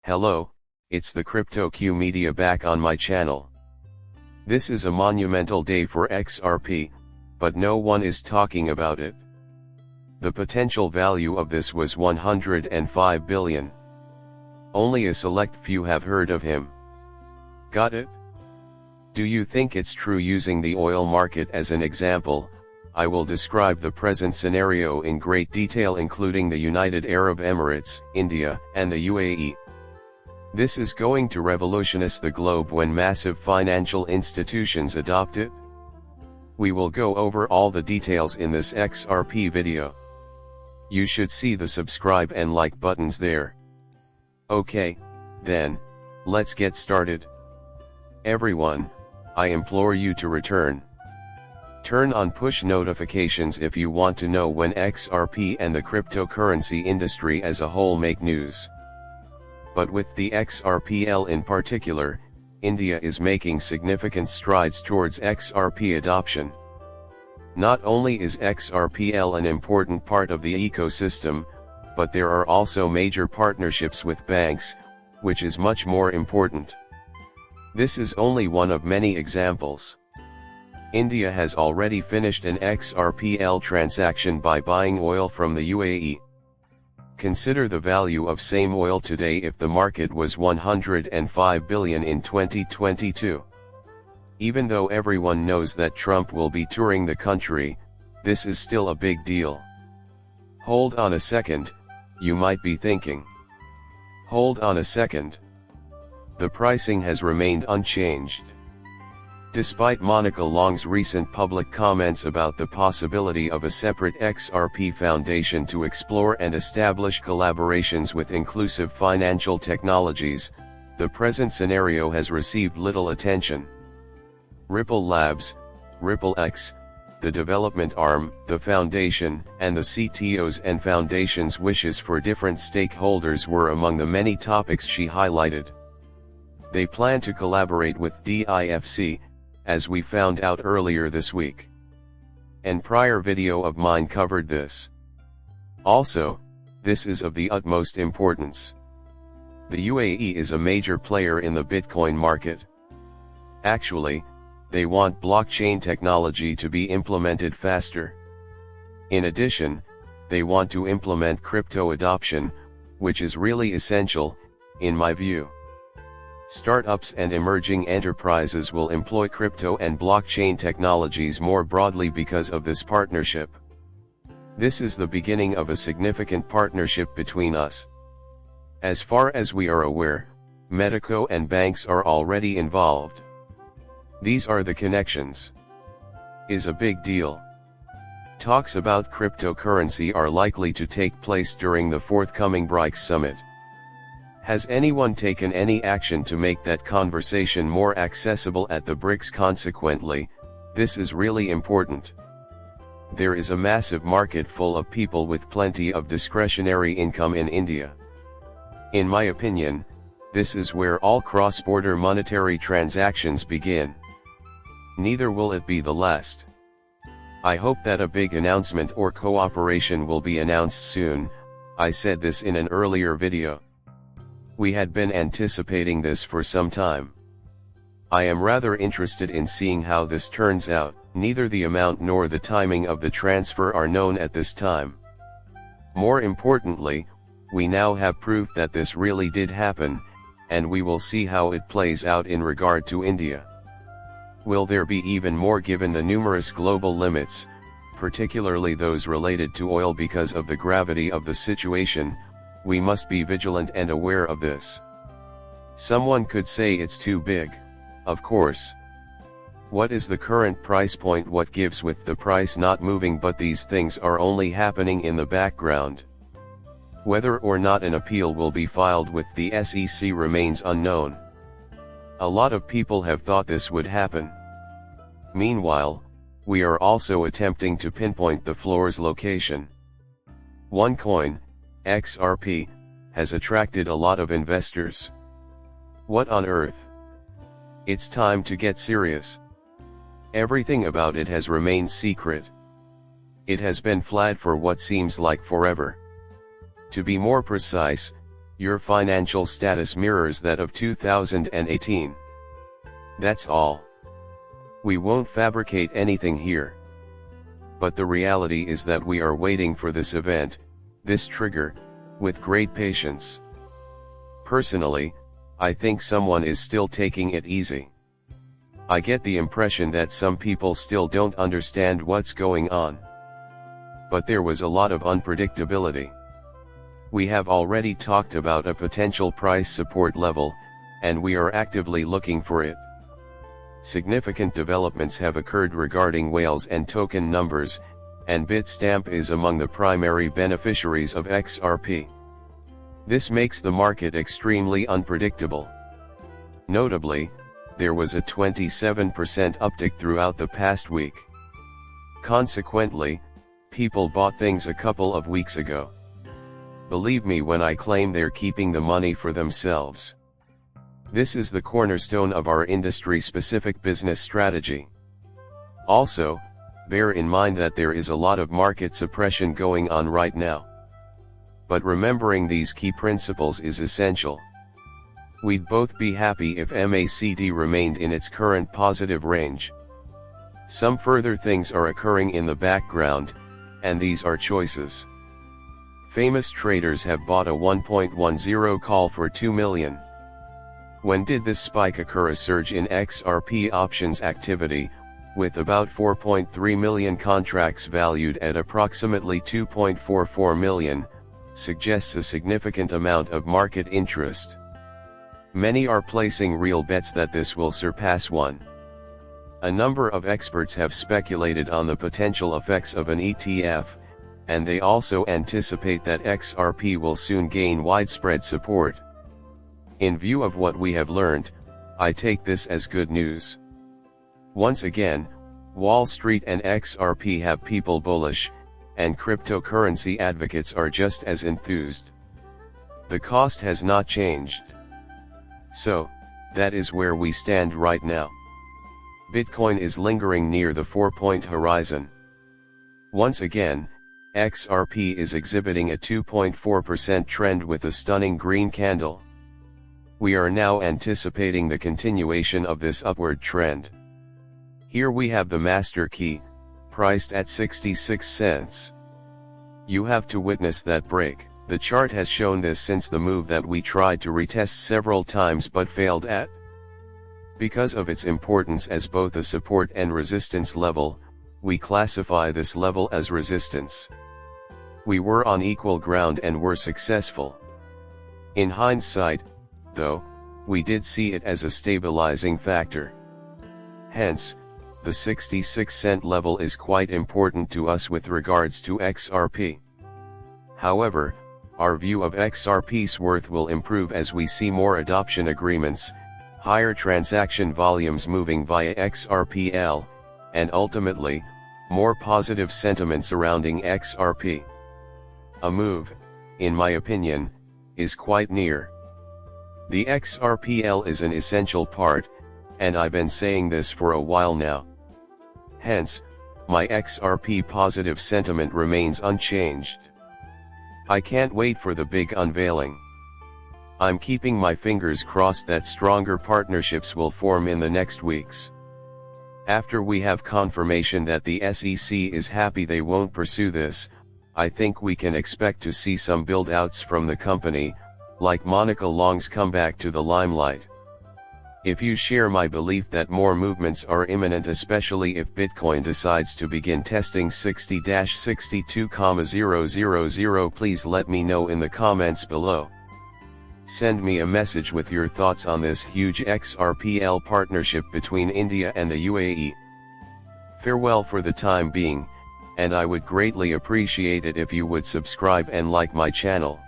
Hello, it's the CryptoQ Media back on my channel. This is a monumental day for XRP, but no one is talking about it. The potential value of this was 105 billion. Only a select few have heard of him. Got it? Do you think it's true? Using the oil market as an example, I will describe the present scenario in great detail, including the United Arab Emirates, India, and the UAE. This is going to revolutionize the globe when massive financial institutions adopt it. We will go over all the details in this XRP video. You should see the subscribe and like buttons there. Okay, then, let's get started. Everyone, I implore you to turn on push notifications if you want to know when XRP and the cryptocurrency industry as a whole make news. But with the XRPL in particular, India is making significant strides towards XRP adoption. Not only is XRPL an important part of the ecosystem, but there are also major partnerships with banks, which is much more important. This is only one of many examples. India has already finished an XRPL transaction by buying oil from the UAE. Consider the value of same oil today if the market was 105 billion in 2022. Even though everyone knows that Trump will be touring the country, this is still a big deal. Hold on a second, you might be thinking. Hold on a second. The pricing has remained unchanged. Despite Monica Long's recent public comments about the possibility of a separate XRP foundation to explore and establish collaborations with inclusive financial technologies, the present scenario has received little attention. Ripple Labs, RippleX, the development arm, the foundation, and the CTOs and foundation's wishes for different stakeholders were among the many topics she highlighted. They plan to collaborate with DIFC, as we found out earlier this week. An prior video of mine covered this. Also, this is of the utmost importance. The UAE is a major player in the Bitcoin market. Actually, they want blockchain technology to be implemented faster. In addition, they want to implement crypto adoption, which is really essential, in my view. Startups and emerging enterprises will employ crypto and blockchain technologies more broadly because of this partnership. This is the beginning of a significant partnership between us. As far as we are aware, Medico and banks are already involved. These are the connections. Is a big deal. Talks about cryptocurrency are likely to take place during the forthcoming BRICS summit. Has anyone taken any action to make that conversation more accessible at the BRICS? Consequently, this is really important. There is a massive market full of people with plenty of discretionary income in India. In my opinion, this is where all cross-border monetary transactions begin. Neither will it be the last. I hope that a big announcement or cooperation will be announced soon. I said this in an earlier video. We had been anticipating this for some time. I am rather interested in seeing how this turns out. Neither the amount nor the timing of the transfer are known at this time. More importantly, we now have proof that this really did happen, and we will see how it plays out in regard to India. Will there be even more given the numerous global limits, particularly those related to oil? Because of the gravity of the situation, we must be vigilant and aware of this. Someone could say it's too big. Of course. What is the current price point? What gives with the price not moving? But these things are only happening in the background. Whether or not an appeal will be filed with the SEC remains unknown. A lot of people have thought this would happen. Meanwhile, we are also attempting to pinpoint the floor's location. OneCoin, XRP, has attracted a lot of investors. What on earth? It's time to get serious. Everything about it has remained secret. It has been flagged for what seems like forever. To be more precise, Your financial status mirrors that of 2018. That's all. We won't fabricate anything here. But the reality is that we are waiting for this event, this trigger, with great patience. Personally, I think someone is still taking it easy. I get the impression that some people still don't understand what's going on. But there was a lot of unpredictability. We have already talked about a potential price support level, and we are actively looking for it. Significant developments have occurred regarding whales and token numbers, and Bitstamp is among the primary beneficiaries of XRP. This makes the market extremely unpredictable. Notably, there was a 27% uptick throughout the past week. Consequently, people bought things a couple of weeks ago. Believe me when I claim they're keeping the money for themselves. This is the cornerstone of our industry-specific business strategy. Also, bear in mind that there is a lot of market suppression going on right now. But remembering these key principles is essential. We'd both be happy if MACD remained in its current positive range. Some further things are occurring in the background, and these are choices. Famous traders have bought a 1.10 call for 2 million. When did this spike occur? A surge in XRP options activity, with about 4.3 million contracts valued at approximately 2.44 million, suggests a significant amount of market interest. Many are placing real bets that this will surpass 1. A number of experts have speculated on the potential effects of an ETF, and they also anticipate that XRP will soon gain widespread support. In view of what we have learned, I take this as good news. Once again, Wall Street and XRP have people bullish, and cryptocurrency advocates are just as enthused. The cost has not changed. So, that is where we stand right now. Bitcoin is lingering near the 4-point horizon. Once again, XRP is exhibiting a 2.4% trend with a stunning green candle. We are now anticipating the continuation of this upward trend. Here we have the master key, priced at 66 cents. You have to witness that break. The chart has shown this since the move that we tried to retest several times but failed at. Because of its importance as both a support and resistance level, we classify this level as resistance. We were on equal ground and were successful. In hindsight, though, we did see it as a stabilizing factor. Hence, the 66-cent level is quite important to us with regards to XRP. However, our view of XRP's worth will improve as we see more adoption agreements, higher transaction volumes moving via XRPL, and ultimately, more positive sentiment surrounding XRP. A move, in my opinion, is quite near. The XRPL is an essential part, and I've been saying this for a while now. Hence, my XRP positive sentiment remains unchanged. I can't wait for the big unveiling. I'm keeping my fingers crossed that stronger partnerships will form in the next weeks. After we have confirmation that the SEC is happy they won't pursue this, I think we can expect to see some build-outs from the company, like Monica Long's comeback to the limelight. If you share my belief that more movements are imminent, especially if Bitcoin decides to begin testing 60-62,000, please let me know in the comments below. Send me a message with your thoughts on this huge XRPL partnership between India and the UAE. Farewell for the time being, and I would greatly appreciate it if you would subscribe and like my channel.